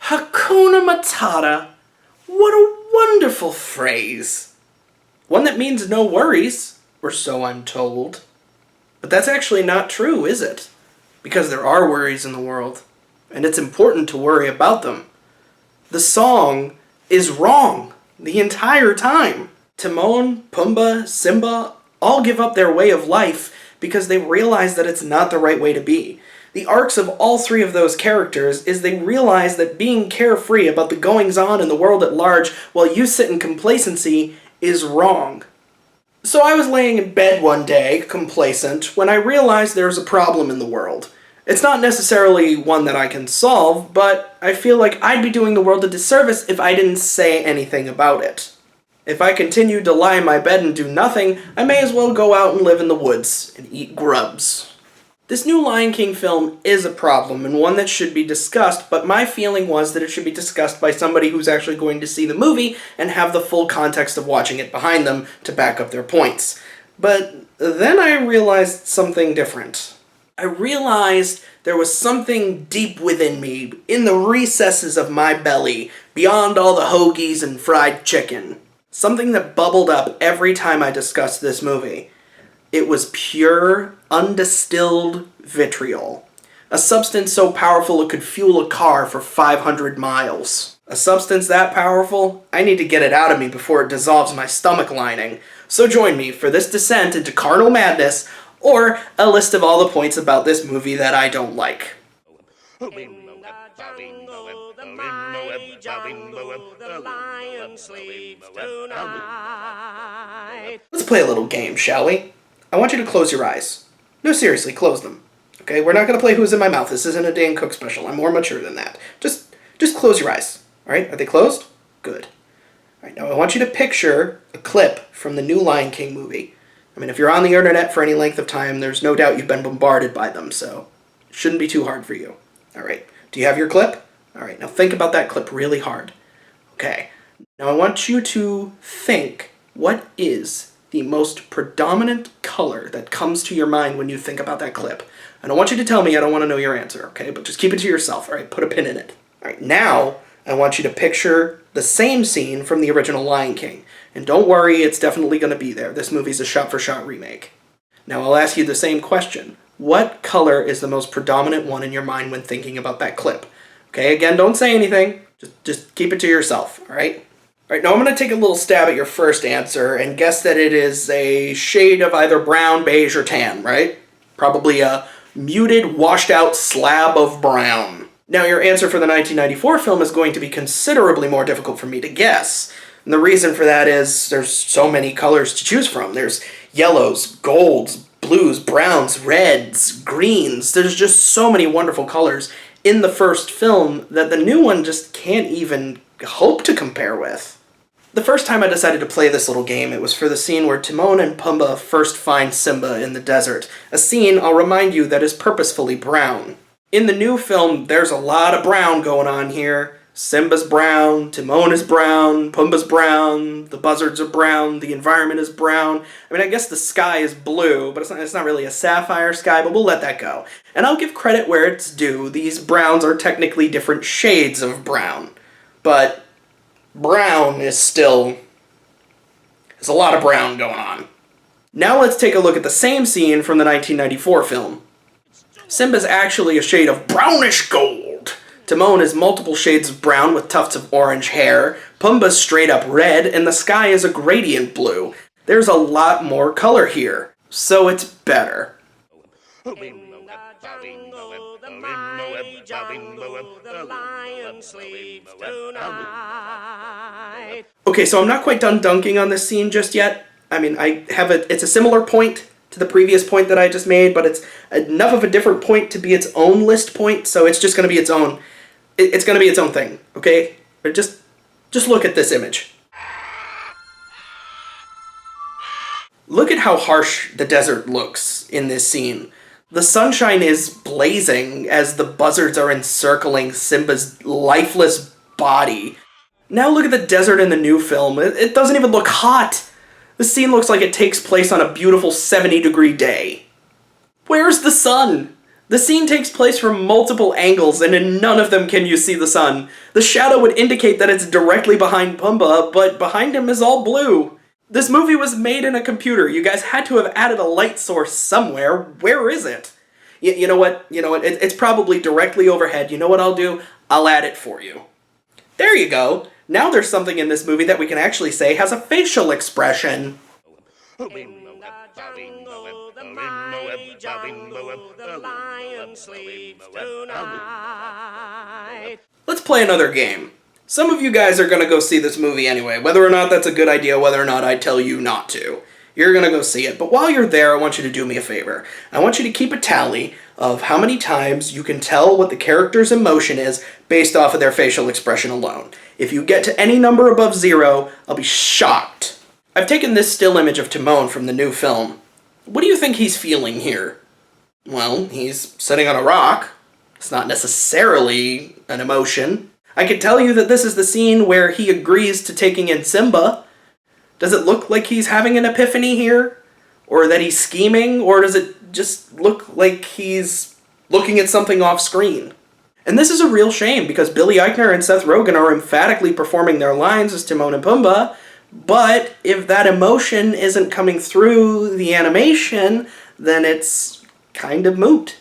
Hakuna Matata. What a wonderful phrase. One that means no worries, or so I'm told. But that's actually not true, is it? Because there are worries in the world, and it's important to worry about them. The song is wrong the entire time. Timon, Pumbaa, Simba all give up their way of life because they realize that it's not the right way to be. The arcs of all three of those characters is they realize that being carefree about the goings-on in the world at large while you sit in complacency is wrong. So I was laying in bed one day, complacent, when I realized there's a problem in the world. It's not necessarily one that I can solve, but I feel like I'd be doing the world a disservice if I didn't say anything about it. If I continued to lie in my bed and do nothing, I may as well go out and live in the woods and eat grubs. This new Lion King film is a problem and one that should be discussed, but my feeling was that it should be discussed by somebody who's actually going to see the movie and have the full context of watching it behind them to back up their points. But then I realized something different. I realized there was something deep within me, in the recesses of my belly, beyond all the hoagies and fried chicken. Something that bubbled up every time I discussed this movie. It was pure, undistilled vitriol. A substance so powerful it could fuel a car for 500 miles. A substance that powerful? I need to get it out of me before it dissolves my stomach lining. So join me for this descent into carnal madness, or a list of all the points about this movie that I don't like. The lion sleeps tonight. Let's play a little game, shall we? I want you to close your eyes. No, seriously, close them. Okay, we're not going to play Who's in My Mouth. This isn't a Dan Cook special. I'm more mature than that. Just close your eyes. All right, are they closed? Good. All right, now I want you to picture a clip from the new Lion King movie. I mean, if you're on the internet for any length of time, there's no doubt you've been bombarded by them, so it shouldn't be too hard for you. All right, do you have your clip? All right, now think about that clip really hard. Okay, now I want you to think, what is the most predominant color that comes to your mind when you think about that clip? I don't want you to tell me, I don't want to know your answer, okay? But just keep it to yourself, all right? Put a pin in it. All right, now I want you to picture the same scene from the original Lion King. And don't worry, it's definitely going to be there. This movie's a shot-for-shot remake. Now I'll ask you the same question. What color is the most predominant one in your mind when thinking about that clip? Okay, again, don't say anything. Just keep it to yourself, all right? All right, now I'm going to take a little stab at your first answer and guess that it is a shade of either brown, beige, or tan, right? Probably a muted, washed-out slab of brown. Now, your answer for the 1994 film is going to be considerably more difficult for me to guess. And the reason for that is there's so many colors to choose from. There's yellows, golds, blues, browns, reds, greens. There's just so many wonderful colors in the first film that the new one just can't even hope to compare with. The first time I decided to play this little game, it was for the scene where Timon and Pumbaa first find Simba in the desert. A scene, I'll remind you, that is purposefully brown. In the new film, there's a lot of brown going on here. Simba's brown, Timon is brown, Pumbaa's brown, the buzzards are brown, the environment is brown. I mean, I guess the sky is blue, but it's not really a sapphire sky, but we'll let that go. And I'll give credit where it's due. These browns are technically different shades of brown. But brown is still... there's a lot of brown going on. Now let's take a look at the same scene from the 1994 film. Simba's actually a shade of brownish gold. Timon is multiple shades of brown with tufts of orange hair. Pumbaa's straight up red, and the sky is a gradient blue. There's a lot more color here, so it's better. Okay, so I'm not quite done dunking on this scene just yet. I mean, it's a similar point to the previous point that I just made, but it's enough of a different point to be its own list point, so it's just going to be its own. It's going to be its own thing, okay? But just look at this image. Look at how harsh the desert looks in this scene. The sunshine is blazing as the buzzards are encircling Simba's lifeless body. Now look at the desert in the new film. It doesn't even look hot. The scene looks like it takes place on a beautiful 70-degree day. Where's the sun? The scene takes place from multiple angles, and in none of them can you see the sun. The shadow would indicate that it's directly behind Pumbaa, but behind him is all blue. This movie was made in a computer. You guys had to have added a light source somewhere. Where is it? You know what? It's probably directly overhead. You know what I'll do? I'll add it for you. There you go. Now there's something in this movie that we can actually say has a facial expression. The mighty jungle, the lion sleeps tonight. Let's play another game. Some of you guys are going to go see this movie anyway, whether or not that's a good idea, whether or not I tell you not to. You're going to go see it, but while you're there, I want you to do me a favor. I want you to keep a tally of how many times you can tell what the character's emotion is based off of their facial expression alone. If you get to any number above 0, I'll be shocked. I've taken this still image of Timon from the new film. What do you think he's feeling here? Well, he's sitting on a rock. It's not necessarily an emotion. I could tell you that this is the scene where he agrees to taking in Simba. Does it look like he's having an epiphany here? Or that he's scheming? Or does it just look like he's looking at something off screen? And this is a real shame because Billy Eichner and Seth Rogen are emphatically performing their lines as Timon and Pumbaa. But if that emotion isn't coming through the animation, then it's kind of moot.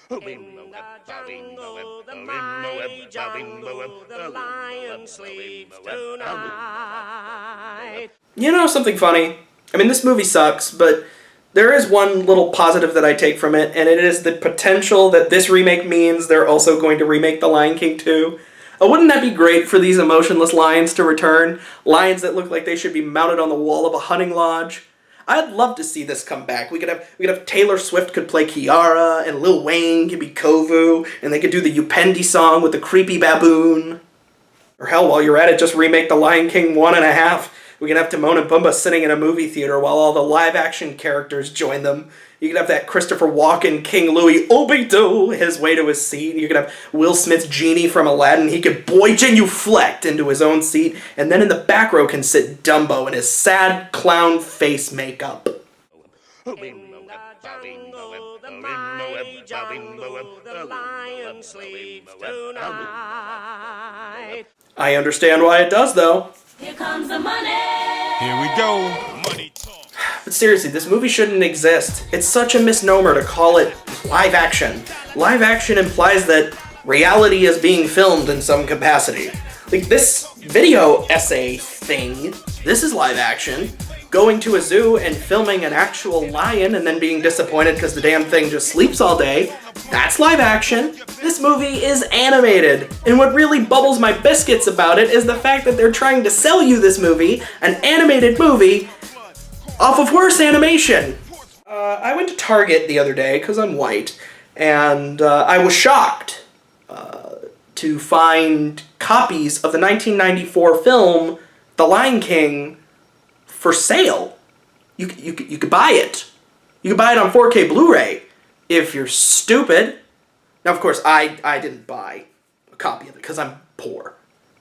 In the jungle, the mighty jungle, the lion sleeps tonight. You know something funny? I mean, this movie sucks, but there is one little positive that I take from it, and it is the potential that this remake means they're also going to remake The Lion King 2. Wouldn't that be great for these emotionless lions to return? Lions that look like they should be mounted on the wall of a hunting lodge. I'd love to see this come back. We could have Taylor Swift could play Kiara, and Lil Wayne could be Kovu, and they could do the Upendi song with the creepy baboon. Or hell, while you're at it, just remake The Lion King 1.5. We could have Timon and Pumbaa sitting in a movie theater while all the live-action characters join them. You could have that Christopher Walken King Louis Obito his way to his seat. You could have Will Smith's genie from Aladdin. He could boy genuflect into his own seat. And then in the back row can sit Dumbo in his sad clown face makeup. In the jungle, the mighty jungle, the lion sleeps tonight. I understand why it does, though. Here comes the money. Here we go. Money talk. But seriously, this movie shouldn't exist. It's such a misnomer to call it live action. Live action implies that reality is being filmed in some capacity. Like this video essay thing, this is live action. Going to a zoo and filming an actual lion and then being disappointed because the damn thing just sleeps all day, that's live action. This movie is animated. And what really bubbles my biscuits about it is the fact that they're trying to sell you this movie, an animated movie, off of horse animation. I went to Target the other day, because I'm white, and I was shocked to find copies of the 1994 film, The Lion King, for sale. You could buy it. You could buy it on 4K Blu-ray if you're stupid. Now, of course, I didn't buy a copy of it because I'm poor.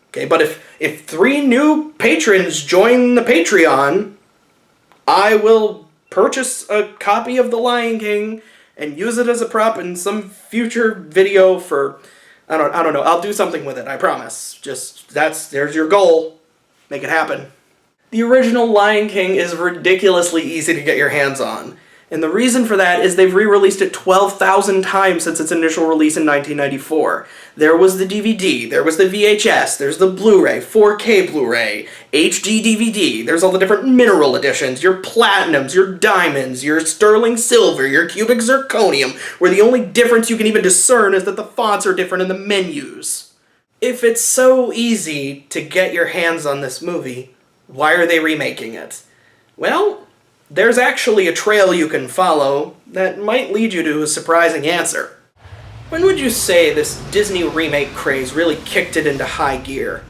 Okay, but if 3 new patrons join the Patreon, I will purchase a copy of The Lion King and use it as a prop in some future video for, I don't know. I'll do something with it, I promise. There's your goal. Make it happen. The original Lion King is ridiculously easy to get your hands on. And the reason for that is they've re-released it 12,000 times since its initial release in 1994. There was the DVD, there was the VHS, there's the Blu-ray, 4K Blu-ray, HD DVD, there's all the different mineral editions, your platinums, your diamonds, your sterling silver, your cubic zirconium, where the only difference you can even discern is that the fonts are different in the menus. If it's so easy to get your hands on this movie, why are they remaking it? Well, there's actually a trail you can follow that might lead you to a surprising answer. When would you say this Disney remake craze really kicked it into high gear?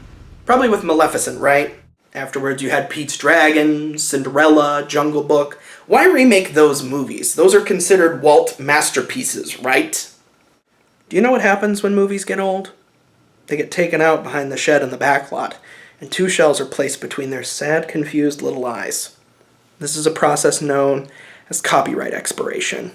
Probably with Maleficent, right? Afterwards you had Pete's Dragon, Cinderella, Jungle Book. Why remake those movies? Those are considered Walt masterpieces, right? Do you know what happens when movies get old? They get taken out behind the shed in the back lot, and 2 shells are placed between their sad, confused little eyes. This is a process known as copyright expiration.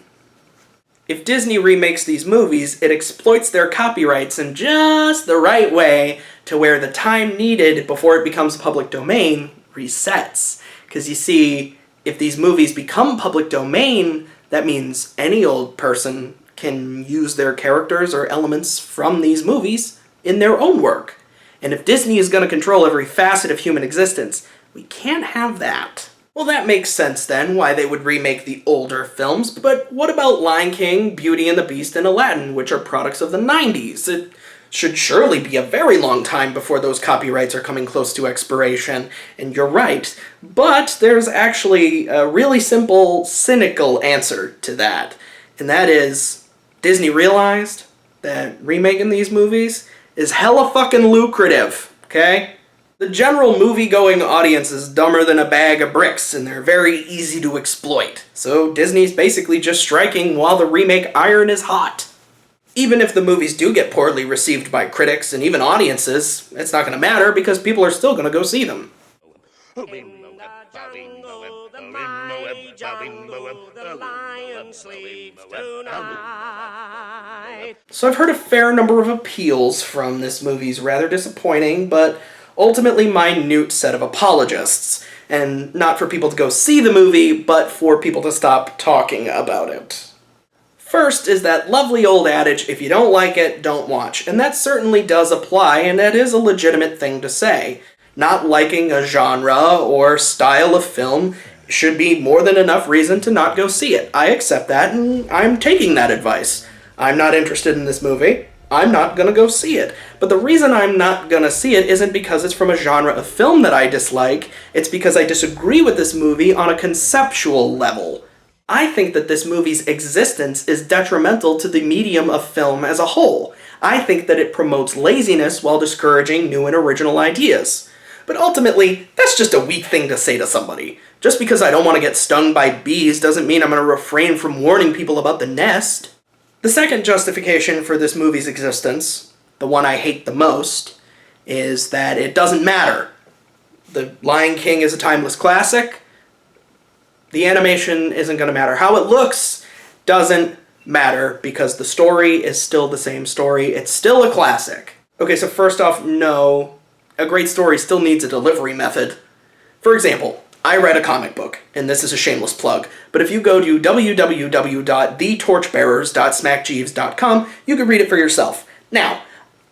If Disney remakes these movies, it exploits their copyrights in just the right way to where the time needed before it becomes public domain resets. Because you see, if these movies become public domain, that means any old person can use their characters or elements from these movies in their own work. And if Disney is going to control every facet of human existence, we can't have that. Well, that makes sense then, why they would remake the older films, but what about Lion King, Beauty and the Beast, and Aladdin, which are products of the 90s? It should surely be a very long time before those copyrights are coming close to expiration, and you're right. But there's actually a really simple, cynical answer to that, and that is, Disney realized that remaking these movies is hella fucking lucrative, okay? The general movie-going audience is dumber than a bag of bricks, and they're very easy to exploit. So Disney's basically just striking while the remake iron is hot. Even if the movies do get poorly received by critics and even audiences, it's not going to matter because people are still going to go see them. The mighty jungle, the lion sleeps tonight. So I've heard a fair number of appeals from this movie's rather disappointing, but ultimately minute set of apologists. And not for people to go see the movie, but for people to stop talking about it. First is that lovely old adage, if you don't like it, don't watch. And that certainly does apply, and that is a legitimate thing to say. Not liking a genre or style of film should be more than enough reason to not go see it. I accept that, and I'm taking that advice. I'm not interested in this movie. I'm not gonna go see it. But the reason I'm not gonna see it isn't because it's from a genre of film that I dislike, it's because I disagree with this movie on a conceptual level. I think that this movie's existence is detrimental to the medium of film as a whole. I think that it promotes laziness while discouraging new and original ideas. But ultimately, that's just a weak thing to say to somebody. Just because I don't want to get stung by bees doesn't mean I'm going to refrain from warning people about the nest. The second justification for this movie's existence, the one I hate the most, is that it doesn't matter. The Lion King is a timeless classic. The animation isn't going to matter. How it looks doesn't matter because the story is still the same story. It's still a classic. Okay, so first off, no. A great story still needs a delivery method. For example, I read a comic book, and this is a shameless plug, but if you go to www.thetorchbearers.smackjeeves.com, you can read it for yourself. Now,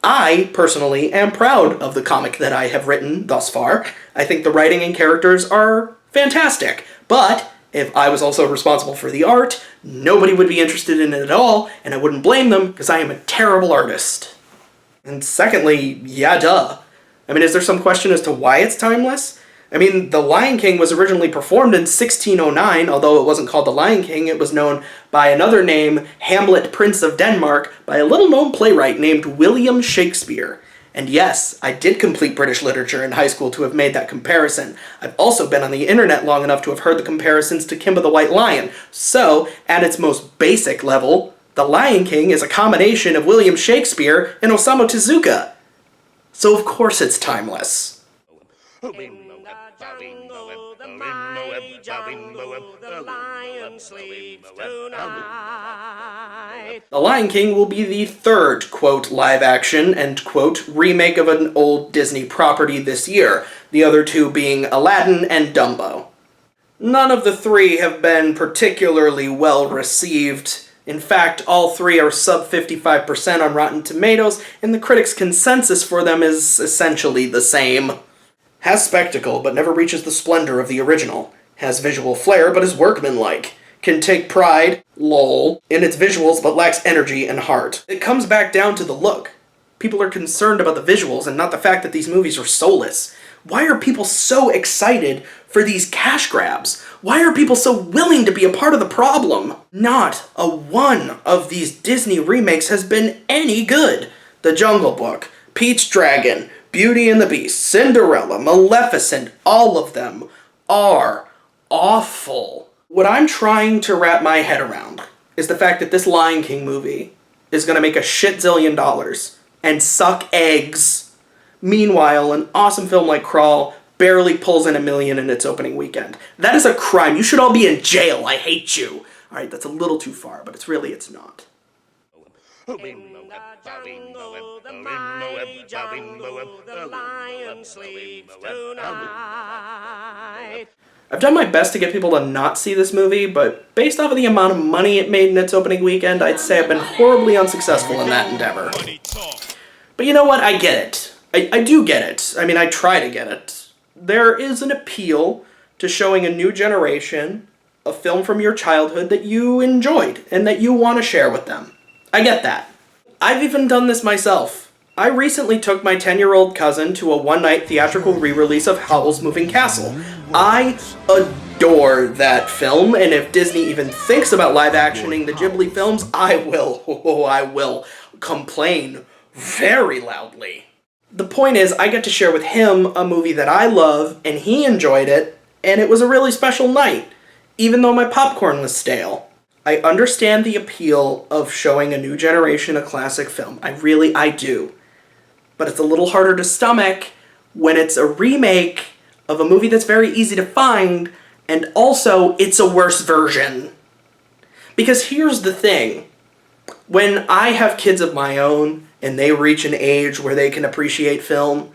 I, personally, am proud of the comic that I have written thus far. I think the writing and characters are fantastic, but if I was also responsible for the art, nobody would be interested in it at all, and I wouldn't blame them, because I am a terrible artist. And secondly, yeah, duh. I mean, is there some question as to why it's timeless? I mean, The Lion King was originally performed in 1609, although it wasn't called The Lion King, it was known by another name, Hamlet, Prince of Denmark, by a little-known playwright named William Shakespeare. And yes, I did complete British literature in high school to have made that comparison. I've also been on the internet long enough to have heard the comparisons to Kimba the White Lion. So, at its most basic level, The Lion King is a combination of William Shakespeare and Osamu Tezuka. So of course it's timeless. In the jungle, the mighty jungle, the lion sleeps tonight. The Lion King will be the third, quote, live-action, end quote, remake of an old Disney property this year, the other two being Aladdin and Dumbo. None of the three have been particularly well received. In fact, all three are sub 55% on Rotten Tomatoes, and the critics' consensus for them is essentially the same. Has spectacle, but never reaches the splendor of the original. Has visual flair, but is workmanlike. Can take pride, lol, in its visuals, but lacks energy and heart. It comes back down to the look. People are concerned about the visuals and not the fact that these movies are soulless. Why are people so excited for these cash grabs? Why are people so willing to be a part of the problem? Not a one of these Disney remakes has been any good. The Jungle Book, Pete's Dragon, Beauty and the Beast, Cinderella, Maleficent, all of them are awful. What I'm trying to wrap my head around is the fact that this Lion King movie is going to make a shit zillion dollars and suck eggs. Meanwhile, an awesome film like Crawl barely pulls in $1 million in its opening weekend. That is a crime. You should all be in jail. I hate you. Alright, that's a little too far, but it's not. In the jungle, the mighty jungle, the lion sleeps tonight. I've done my best to get people to not see this movie, but based off of the amount of money it made in its opening weekend, I'd say I've been horribly unsuccessful in that endeavor. Money talk. But you know what? I get it. I do get it. I mean, I try to get it. There is an appeal to showing a new generation a film from your childhood that you enjoyed and that you want to share with them. I get that. I've even done this myself. I recently took my 10-year-old cousin to a one-night theatrical re-release of Howl's Moving Castle. I adore that film, and if Disney even thinks about live-actioning the Ghibli films, I will complain very loudly. The point is, I get to share with him a movie that I love, and he enjoyed it, and it was a really special night, even though my popcorn was stale. I understand the appeal of showing a new generation a classic film. I do. But it's a little harder to stomach when it's a remake of a movie that's very easy to find, and also it's a worse version. Because here's the thing. When I have kids of my own, and they reach an age where they can appreciate film,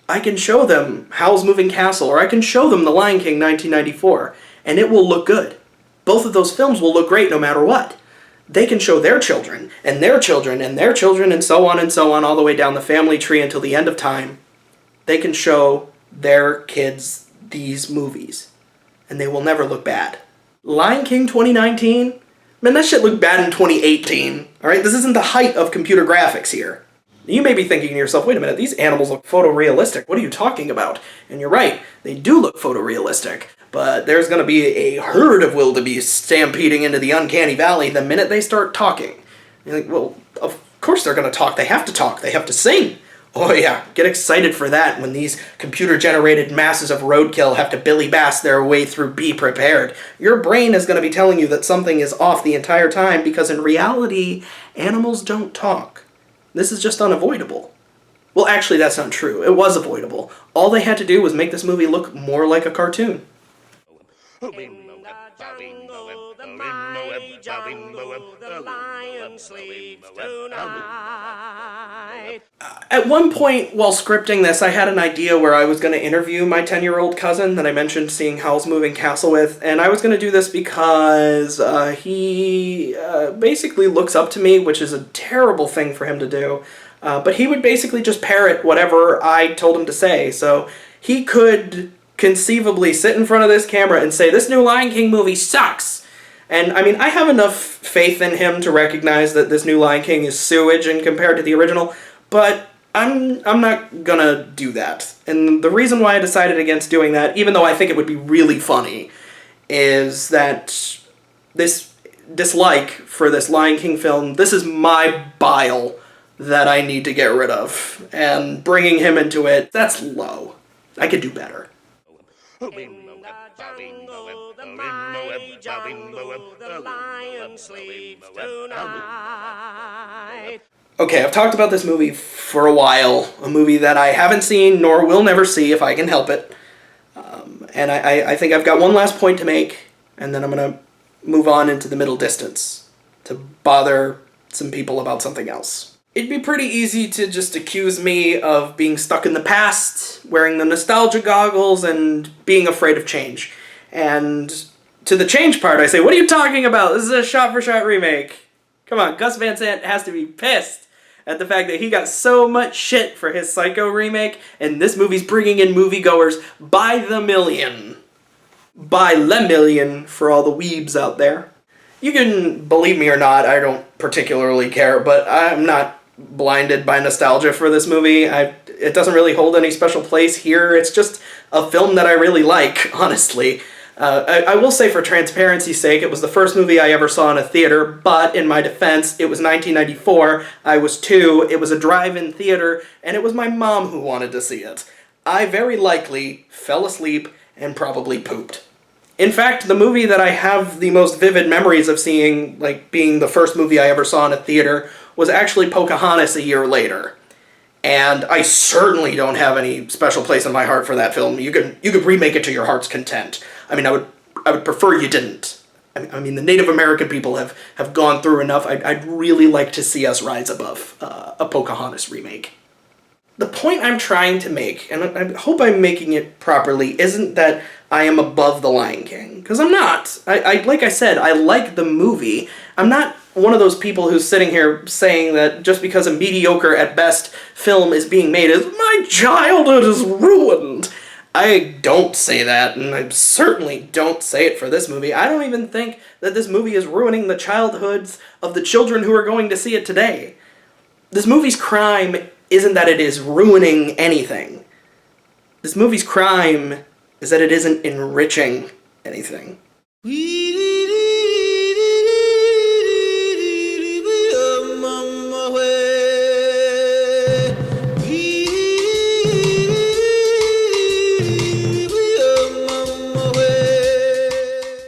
I can show them Howl's Moving Castle, or I can show them The Lion King 1994, and it will look good. Both of those films will look great no matter what. They can show their children, and their children, and their children, and so on, all the way down the family tree until the end of time. They can show their kids these movies, and they will never look bad. Lion King 2019? Man, that shit looked bad in 2018. Alright, this isn't the height of computer graphics here. You may be thinking to yourself, wait a minute, these animals look photorealistic. What are you talking about? And you're right, they do look photorealistic. But there's going to be a herd of wildebeests stampeding into the uncanny valley the minute they start talking. You're like, well, of course they're going to talk. They have to talk. They have to sing. Oh yeah, get excited for that when these computer-generated masses of roadkill have to Billy Bass their way through Be Prepared. Your brain is going to be telling you that something is off the entire time because in reality, animals don't talk. This is just unavoidable. Well, actually, that's not true. It was avoidable. All they had to do was make this movie look more like a cartoon. In the jungle, the mighty jungle, the lion sleeps tonight. At one point, while scripting this, I had an idea where I was going to interview my 10-year-old cousin that I mentioned seeing Howl's Moving Castle with, and I was going to do this because he basically looks up to me, which is a terrible thing for him to do, but he would basically just parrot whatever I told him to say, so he could conceivably sit in front of this camera and say, this new Lion King movie sucks. And, I mean, I have enough faith in him to recognize that this new Lion King is sewage and compared to the original, but I'm not gonna do that. And the reason why I decided against doing that, even though I think it would be really funny, is that this dislike for this Lion King film, this is my bile that I need to get rid of. And bringing him into it, that's low. I could do better. In the jungle, the mighty jungle, the lion sleeps tonight. Okay, I've talked about this movie for a while, a movie that I haven't seen nor will never see if I can help it. And I think I've got one last point to make, and then I'm going to move on into the middle distance to bother some people about something else. It'd be pretty easy to just accuse me of being stuck in the past, wearing the nostalgia goggles, and being afraid of change. And to the change part, I say, what are you talking about? This is a shot-for-shot remake. Come on, Gus Van Sant has to be pissed at the fact that he got so much shit for his Psycho remake, and this movie's bringing in moviegoers by the million. By le million for all the weebs out there. You can believe me or not, I don't particularly care, but I'm not blinded by nostalgia for this movie. It doesn't really hold any special place here. It's just a film that I really like, honestly. I will say for transparency's sake, it was the first movie I ever saw in a theater, but in my defense, it was 1994, I was 2, it was a drive-in theater, and it was my mom who wanted to see it. I very likely fell asleep and probably pooped. In fact, the movie that I have the most vivid memories of seeing, like being the first movie I ever saw in a theater, was actually Pocahontas a year later. And I certainly don't have any special place in my heart for that film. You could remake it to your heart's content. I mean, I would prefer you didn't. I mean, the Native American people have gone through enough. I'd really like to see us rise above a Pocahontas remake. The point I'm trying to make, and I hope I'm making it properly, isn't that I am above The Lion King. Because I'm not. Like I said, I like the movie. I'm not one of those people who's sitting here saying that just because a mediocre at best film is being made is my childhood is ruined. I don't say that, and I certainly don't say it for this movie. I don't even think that this movie is ruining the childhoods of the children who are going to see it today. This movie's crime isn't that it is ruining anything. This movie's crime is that it isn't enriching anything.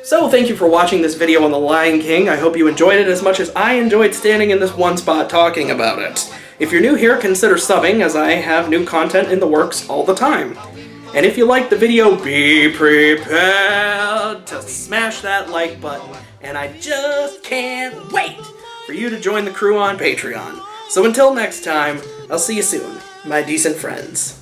So, thank you for watching this video on The Lion King. I hope you enjoyed it as much as I enjoyed standing in this one spot talking about it. If you're new here, consider subbing, as I have new content in the works all the time. And if you liked the video, be prepared to smash that like button. And I just can't wait for you to join the crew on Patreon. So until next time, I'll see you soon, my decent friends.